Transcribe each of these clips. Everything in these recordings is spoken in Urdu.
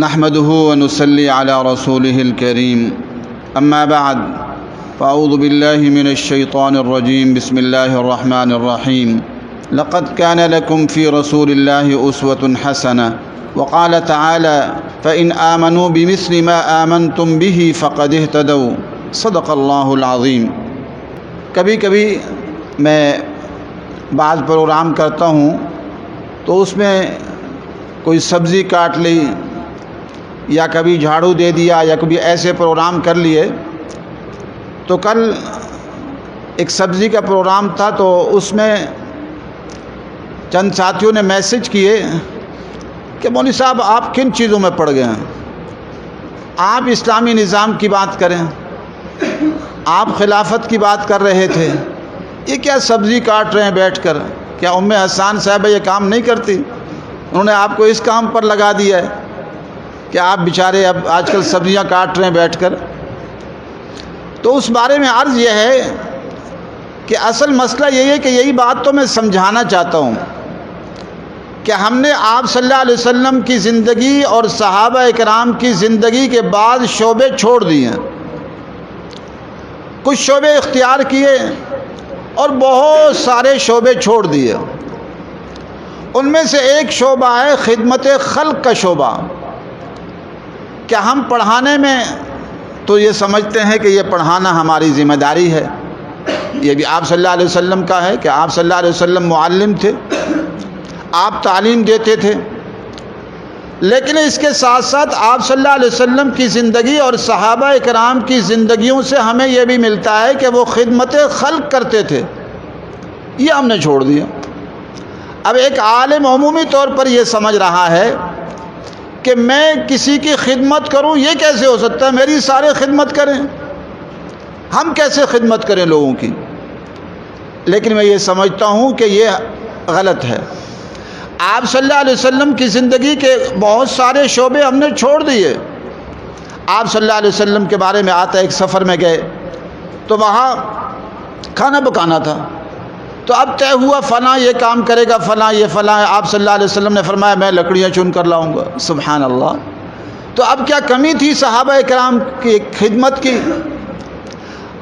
نحمده ونصلي على رسوله الكريم أما بعد فأعوذ بالله من الشيطان الرجيم بسم الله الرحمن الرحيم لقد كان لكم في رسول الله أسوة حسنة وقال تعالى فإن آمنوا بمثل ما آمنتم به فقد اهتدوا صدق اللہ العظیم۔ کبھی کبھی میں بعض پروگرام کرتا ہوں تو اس میں کوئی سبزی کاٹ لی یا کبھی جھاڑو دے دیا یا کبھی ایسے پروگرام کر لیے۔ تو کل ایک سبزی کا پروگرام تھا تو اس میں چند ساتھیوں نے میسج کیے کہ مولوی صاحب آپ کن چیزوں میں پڑ گئے ہیں؟ آپ اسلامی نظام کی بات کریں، آپ خلافت کی بات کر رہے تھے، یہ کیا سبزی کاٹ رہے ہیں بیٹھ کر؟ کیا ام حسان صاحبہ یہ کام نہیں کرتی؟ انہوں نے آپ کو اس کام پر لگا دیا ہے کہ آپ بیچارے اب آج کل سبزیاں کاٹ رہے ہیں بیٹھ کر۔ تو اس بارے میں عرض یہ ہے کہ اصل مسئلہ یہی ہے کہ یہی بات تو میں سمجھانا چاہتا ہوں کہ ہم نے آپ صلی اللہ علیہ وسلم کی زندگی اور صحابہ اکرام کی زندگی کے بعد شعبے چھوڑ دیے ہیں، کچھ شعبے اختیار کیے اور بہت سارے شعبے چھوڑ دیے۔ ان میں سے ایک شعبہ ہے خدمت خلق کا شعبہ۔ کہ ہم پڑھانے میں تو یہ سمجھتے ہیں کہ یہ پڑھانا ہماری ذمہ داری ہے، یہ بھی آپ صلی اللہ علیہ وسلم کا ہے کہ آپ صلی اللہ علیہ وسلم معلم تھے، آپ تعلیم دیتے تھے۔ لیکن اس کے ساتھ ساتھ آپ صلی اللہ علیہ وسلم کی زندگی اور صحابہ اکرام کی زندگیوں سے ہمیں یہ بھی ملتا ہے کہ وہ خدمت خلق کرتے تھے، یہ ہم نے چھوڑ دیا۔ اب ایک عالم عمومی طور پر یہ سمجھ رہا ہے کہ میں کسی کی خدمت کروں، یہ کیسے ہو سکتا ہے؟ میری سارے خدمت کریں، ہم کیسے خدمت کریں لوگوں کی؟ لیکن میں یہ سمجھتا ہوں کہ یہ غلط ہے۔ آپ صلی اللہ علیہ وسلم کی زندگی کے بہت سارے شعبے ہم نے چھوڑ دیے۔ آپ صلی اللہ علیہ وسلم کے بارے میں آتا ہے ایک سفر میں گئے تو وہاں کھانا پکانا تھا، تو اب طے ہوا فلاں یہ کام کرے گا، فلاں یہ فلاں۔ آپ صلی اللہ علیہ وسلم نے فرمایا میں لکڑیاں چن کر لاؤں گا۔ سبحان اللہ! تو اب کیا کمی تھی صحابہ اکرام کی خدمت کی؟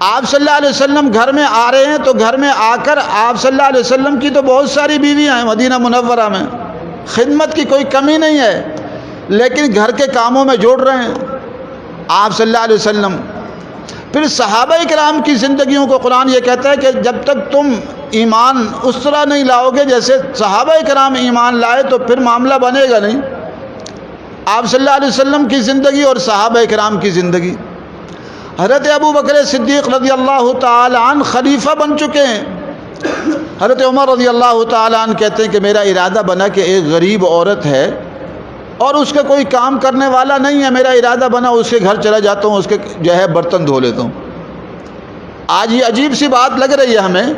آپ صلی اللہ علیہ وسلم گھر میں آ رہے ہیں تو گھر میں آ کر آپ صلی اللہ علیہ وسلم کی تو بہت ساری بیویاں ہیں مدینہ منورہ میں، خدمت کی کوئی کمی نہیں ہے، لیکن گھر کے کاموں میں جوڑ رہے ہیں آپ صلی اللہ علیہ وسلم۔ پھر صحابہ اکرام کی زندگیوں کو قرآن یہ کہتا ہے کہ جب تک تم ایمان اس طرح نہیں لاؤ گے جیسے صحابہ اکرام ایمان لائے تو پھر معاملہ بنے گا نہیں۔ آپ صلی اللہ علیہ وسلم کی زندگی اور صحابہ اکرام کی زندگی۔ حضرت ابو بکر صدیق رضی اللہ تعالی عنہ خلیفہ بن چکے ہیں۔ حضرت عمر رضی اللہ تعالی عنہ کہتے ہیں کہ میرا ارادہ بنا کہ ایک غریب عورت ہے اور اس کا کوئی کام کرنے والا نہیں ہے، میرا ارادہ بنا اس کے گھر چلا جاتا ہوں، اس کے جو ہے برتن دھو لیتا ہوں۔ آج یہ عجیب سی بات لگ رہی ہے ہمیں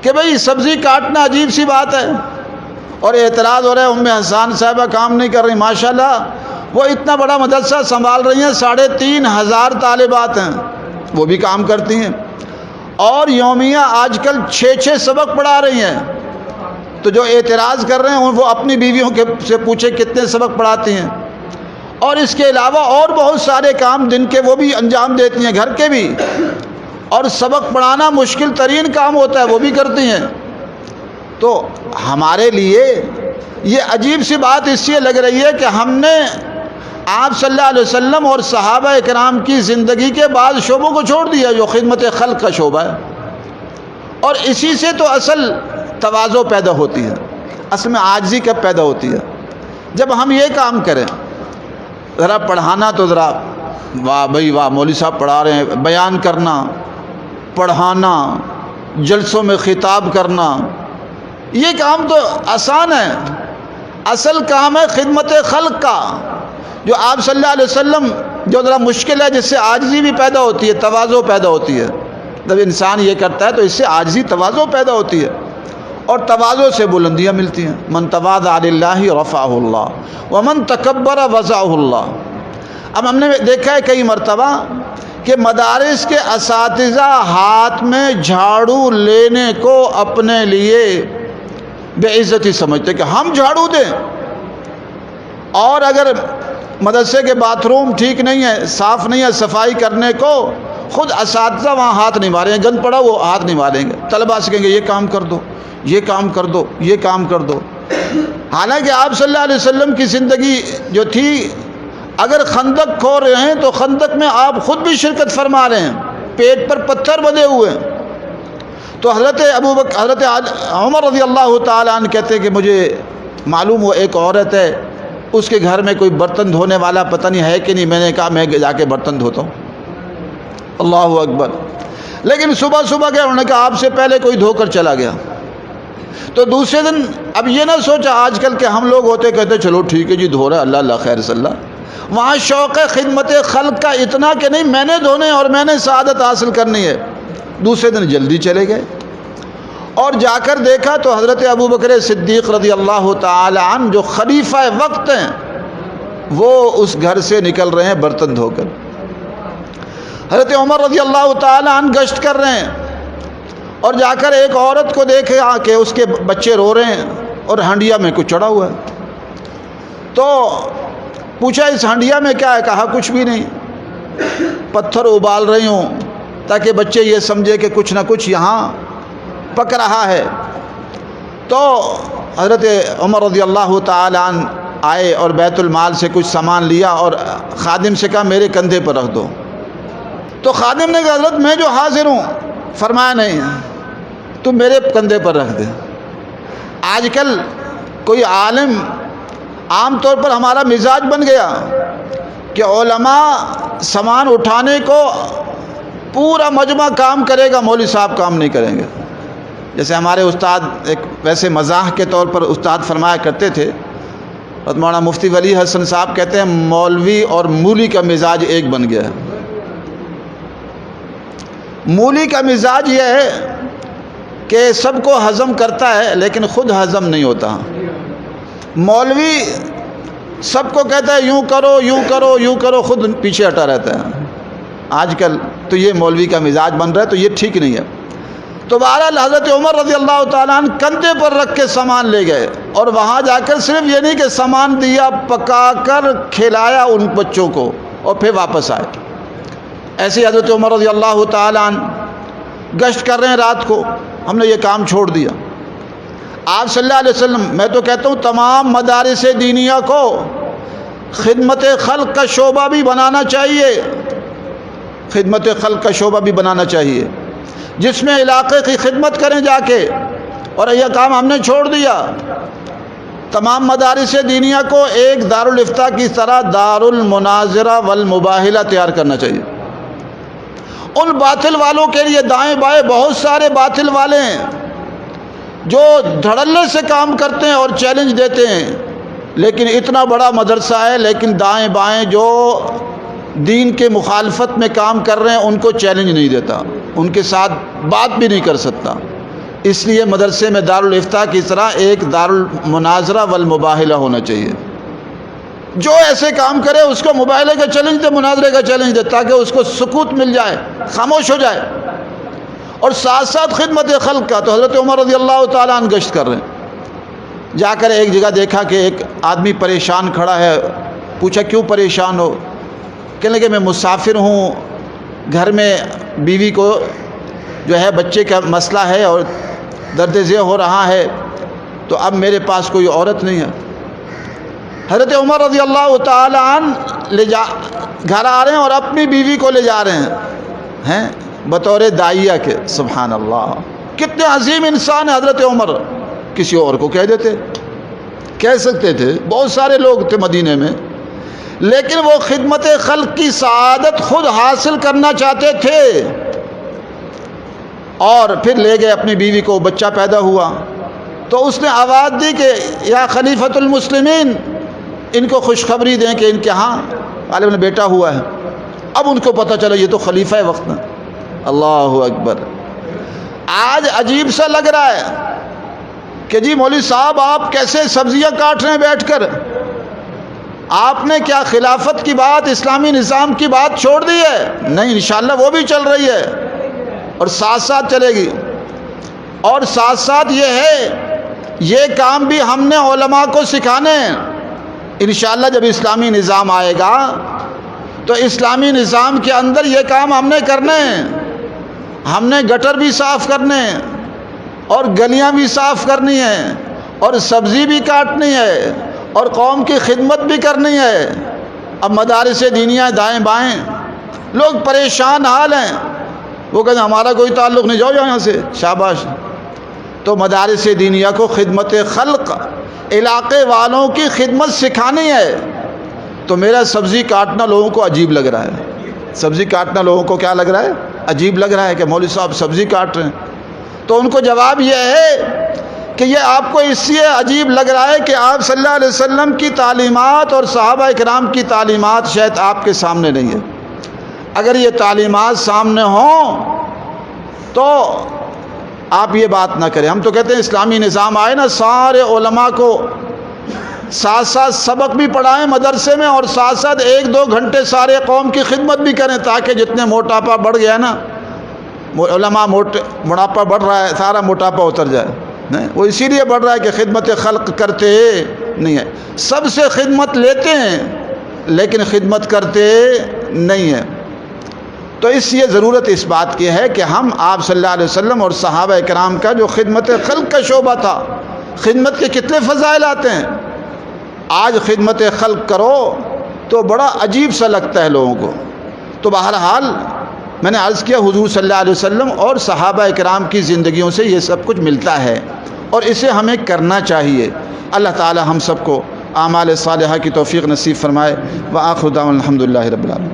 کہ بھئی سبزی کاٹنا عجیب سی بات ہے، اور اعتراض ہو رہا ہے ام حسان صاحبہ کام نہیں کر رہی۔ ماشاءاللہ وہ اتنا بڑا مدرسہ سنبھال رہی ہیں، 3,500 طالبات ہیں، وہ بھی کام کرتی ہیں، اور یومیہ آج کل 6 سبق پڑھا رہی ہیں۔ تو جو اعتراض کر رہے ہیں وہ اپنی بیویوں سے پوچھیں کتنے سبق پڑھاتی ہیں، اور اس کے علاوہ اور بہت سارے کام دن کے وہ بھی انجام دیتی ہیں، گھر کے بھی، اور سبق پڑھانا مشکل ترین کام ہوتا ہے وہ بھی کرتی ہیں۔ تو ہمارے لیے یہ عجیب سی بات اس لیے لگ رہی ہے کہ ہم نے آپ صلی اللہ علیہ وسلم اور صحابہ اکرام کی زندگی کے بعض شعبوں کو چھوڑ دیا جو خدمت خلق کا شعبہ ہے، اور اسی سے تو اصل تواضع پیدا ہوتی ہے، اصل میں عاجزی کب پیدا ہوتی ہے؟ جب ہم یہ کام کریں، ذرا پڑھانا تو ذرا واہ بھائی واہ مولوی صاحب پڑھا رہے ہیں، بیان کرنا، پڑھانا، جلسوں میں خطاب کرنا، یہ کام تو آسان ہے۔ اصل کام ہے خدمت خلق کا، جو آپ صلی اللہ علیہ وسلم جو ذرا مشکل ہے، جس سے عاجزی بھی پیدا ہوتی ہے، تواضع پیدا ہوتی ہے۔ جب انسان یہ کرتا ہے تو اس سے عاجزی تواضع پیدا ہوتی ہے، اور تواضع سے بلندیاں ملتی ہیں۔ من تواضع للہ رفعہ اللہ ومن تکبر وضعہ اللہ۔ اب ہم نے دیکھا ہے کئی مرتبہ کہ مدارس کے اساتذہ ہاتھ میں جھاڑو لینے کو اپنے لیے بے عزتی سمجھتے کہ ہم جھاڑو دیں، اور اگر مدرسے کے باتھ روم ٹھیک نہیں ہے، صاف نہیں ہے، صفائی کرنے کو خود اساتذہ وہاں ہاتھ نہیں ماریں گے، گند پڑا وہ ہاتھ نہیں ماریں گے، طلباء سے کہیں گے یہ کام کر دو، یہ کام کر دو، یہ کام کر دو۔ حالانکہ آپ صلی اللہ علیہ وسلم کی زندگی جو تھی، اگر خندق کھو رہے ہیں تو خندق میں آپ خود بھی شرکت فرما رہے ہیں، پیٹ پر پتھر بندھے ہوئے ہیں۔ تو حضرت عمر رضی اللہ تعالیٰ عنہ کہتے ہیں کہ مجھے معلوم ہوا ایک عورت ہے، اس کے گھر میں کوئی برتن دھونے والا پتہ نہیں ہے کہ نہیں، میں نے کہا میں جا کے برتن دھوتا ہوں۔ اللہ اکبر۔ لیکن صبح صبح گئے، انہوں نے کہا آپ سے پہلے کوئی دھو کر چلا گیا۔ تو دوسرے دن اب یہ نہ سوچا آج کل کے ہم لوگ ہوتے کہتے چلو ٹھیک ہے جی دھو رہا ہے، اللہ اللہ خیر صلی اللہ۔ وہاں شوق خدمت خلق کا اتنا کہ نہیں میں نے دھونے اور میں نے سعادت حاصل کرنی ہے۔ دوسرے دن جلدی چلے گئے اور جا کر دیکھا تو حضرت ابوبکر صدیق رضی اللہ تعالی عنہ جو خلیفہ وقت ہیں وہ اس گھر سے نکل رہے ہیں برتن دھو کر۔ حضرت عمر رضی اللہ تعالی عنہ گشت کر رہے ہیں اور جا کر ایک عورت کو دیکھا کہ اس کے بچے رو رہے ہیں اور ہنڈیا میں کچھ چڑھا ہوا ہے۔ تو پوچھا اس ہنڈیا میں کیا ہے؟ کہا کچھ بھی نہیں، پتھر ابال رہی ہوں تاکہ بچے یہ سمجھے کہ کچھ نہ کچھ یہاں پک رہا ہے۔ تو حضرت عمر رضی اللہ تعالی عنہ آئے اور بیت المال سے کچھ سامان لیا اور خادم سے کہا میرے کندھے پر رکھ دو۔ تو خادم نے کہا حضرت میں جو حاضر ہوں۔ فرمایا نہیں، تم میرے کندھے پر رکھ دے۔ آج کل کوئی عالم، عام طور پر ہمارا مزاج بن گیا کہ علماء سامان اٹھانے کو پورا مجمع کام کرے گا، مولوی صاحب کام نہیں کریں گے۔ جیسے ہمارے استاد ایک ویسے مزاح کے طور پر استاد فرمایا کرتے تھے، مولانا مفتی ولی حسن صاحب کہتے ہیں مولوی اور مولی کا مزاج ایک بن گیا ہے۔ مولی کا مزاج یہ ہے کہ سب کو ہضم کرتا ہے لیکن خود ہضم نہیں ہوتا۔ مولوی سب کو کہتا ہے یوں کرو یوں کرو یوں کرو، خود پیچھے ہٹا رہتا ہے۔ آج کل تو یہ مولوی کا مزاج بن رہا ہے، تو یہ ٹھیک نہیں ہے۔ تو بہرحال حضرت عمر رضی اللہ تعالیٰ عنہ کندھے پر رکھ کے سامان لے گئے اور وہاں جا کر صرف یہ نہیں کہ سامان دیا، پکا کر کھلایا ان بچوں کو اور پھر واپس آئے۔ ایسے حضرت عمر رضی اللہ تعالیٰ عنہ گشت کر رہے ہیں رات کو، ہم نے یہ کام چھوڑ دیا۔ آپ صلی اللہ علیہ وسلم، میں تو کہتا ہوں تمام مدارس دینیہ کو خدمت خلق کا شعبہ بھی بنانا چاہیے، خدمت خلق کا شعبہ بھی بنانا چاہیے جس میں علاقے کی خدمت کریں جا کے، اور یہ کام ہم نے چھوڑ دیا۔ تمام مدارس دینیہ کو ایک دارالافتاء کی طرح دار المناظرہ والمباہلہ تیار کرنا چاہیے۔ ان باطل والوں کے لیے دائیں بائیں بہت سارے باطل والے ہیں جو دھڑلے سے کام کرتے ہیں اور چیلنج دیتے ہیں، لیکن اتنا بڑا مدرسہ ہے لیکن دائیں بائیں جو دین کے مخالفت میں کام کر رہے ہیں ان کو چیلنج نہیں دیتا، ان کے ساتھ بات بھی نہیں کر سکتا۔ اس لیے مدرسے میں دارالافتاء کی طرح ایک دار المناظرہ والمباہلہ ہونا چاہیے۔ جو ایسے کام کرے اس کو مباہلے کا چیلنج دے، مناظرے کا چیلنج دے، تاکہ اس کو سکوت مل جائے، خاموش ہو جائے۔ اور ساتھ ساتھ خدمت خلق کا، تو حضرت عمر رضی اللہ تعالیٰ عنہ گشت کر رہے ہیں۔ جا کر ایک جگہ دیکھا کہ ایک آدمی پریشان کھڑا ہے، پوچھا کیوں پریشان ہو؟ کہنے لگے میں مسافر ہوں، گھر میں بیوی کو جو ہے بچے کا مسئلہ ہے اور درد ذیل ہو رہا ہے، تو اب میرے پاس کوئی عورت نہیں ہے۔ حضرت عمر رضی اللہ تعالی عنہ گھر آ رہے ہیں اور اپنی بیوی کو لے جا رہے ہیں بطور داعیہ کے۔ سبحان اللہ، کتنے عظیم انسان ہیں حضرت عمر، کسی اور کو کہہ دیتے، کہہ سکتے تھے، بہت سارے لوگ تھے مدینے میں، لیکن وہ خدمت خلق کی سعادت خود حاصل کرنا چاہتے تھے۔ اور پھر لے گئے اپنی بیوی کو، بچہ پیدا ہوا تو اس نے آواز دی کہ یا خلیفۃ المسلمین، ان کو خوشخبری دیں کہ ان کے ہاں غالب نے بیٹا ہوا ہے۔ اب ان کو پتہ چلا یہ تو خلیفہ وقت ہے۔ اللہ اکبر۔ آج عجیب سا لگ رہا ہے کہ جی مولوی صاحب آپ کیسے سبزیاں کاٹ رہے ہیں بیٹھ کر؟ آپ نے کیا خلافت کی بات، اسلامی نظام کی بات چھوڑ دی ہے؟ نہیں، انشاءاللہ وہ بھی چل رہی ہے اور ساتھ ساتھ چلے گی۔ اور ساتھ ساتھ یہ ہے، یہ کام بھی ہم نے علماء کو سکھانے ہیں انشاءاللہ جب اسلامی نظام آئے گا تو اسلامی نظام کے اندر یہ کام ہم نے کرنے ہیں. ہم نے گٹر بھی صاف کرنے ہیں اور گلیاں بھی صاف کرنی ہیں اور سبزی بھی کاٹنی ہے اور قوم کی خدمت بھی کرنی ہے. اب مدارس دینیہ دائیں بائیں لوگ پریشان حال ہیں، وہ کہتے ہیں ہمارا کوئی تعلق نہیں، جاؤ یہاں سے، شاباش. تو مدارس دینیہ کو خدمت خلق، علاقے والوں کی خدمت سکھانی ہے. تو میرا سبزی کاٹنا لوگوں کو عجیب لگ رہا ہے. سبزی کاٹنا لوگوں کو کیا لگ رہا ہے؟ عجیب لگ رہا ہے کہ مولوی صاحب سبزی کاٹ رہے ہیں. تو ان کو جواب یہ ہے کہ یہ آپ کو اس لیے عجیب لگ رہا ہے کہ آپ صلی اللہ علیہ وسلم کی تعلیمات اور صحابہ کرام کی تعلیمات شاید آپ کے سامنے نہیں ہے. اگر یہ تعلیمات سامنے ہوں تو آپ یہ بات نہ کریں. ہم تو کہتے ہیں اسلامی نظام آئے نا، سارے علماء کو ساتھ ساتھ سبق بھی پڑھائیں مدرسے میں اور ساتھ ساتھ 1-2 گھنٹے سارے قوم کی خدمت بھی کریں، تاکہ جتنے موٹاپا بڑھ گیا نا، علماء موٹاپا بڑھ رہا ہے، سارا موٹاپا اتر جائے. نہیں، وہ اسی لیے بڑھ رہا ہے کہ خدمت خلق کرتے نہیں ہیں. سب سے خدمت لیتے ہیں لیکن خدمت کرتے نہیں ہیں. تو اس لیے ضرورت اس بات کی ہے کہ ہم آپ صلی اللہ علیہ وسلم اور صحابہ کرام کا جو خدمت خلق کا شعبہ تھا، خدمت کے کتنے فضائل آتے ہیں. آج خدمت خلق کرو تو بڑا عجیب سا لگتا ہے لوگوں کو. تو بہرحال میں نے عرض کیا حضور صلی اللہ علیہ وسلم اور صحابہ کرام کی زندگیوں سے یہ سب کچھ ملتا ہے اور اسے ہمیں کرنا چاہیے. اللہ تعالی ہم سب کو اعمال صالحہ کی توفیق نصیب فرمائے. وآخر دعوانا الحمدللہ رب العالمین.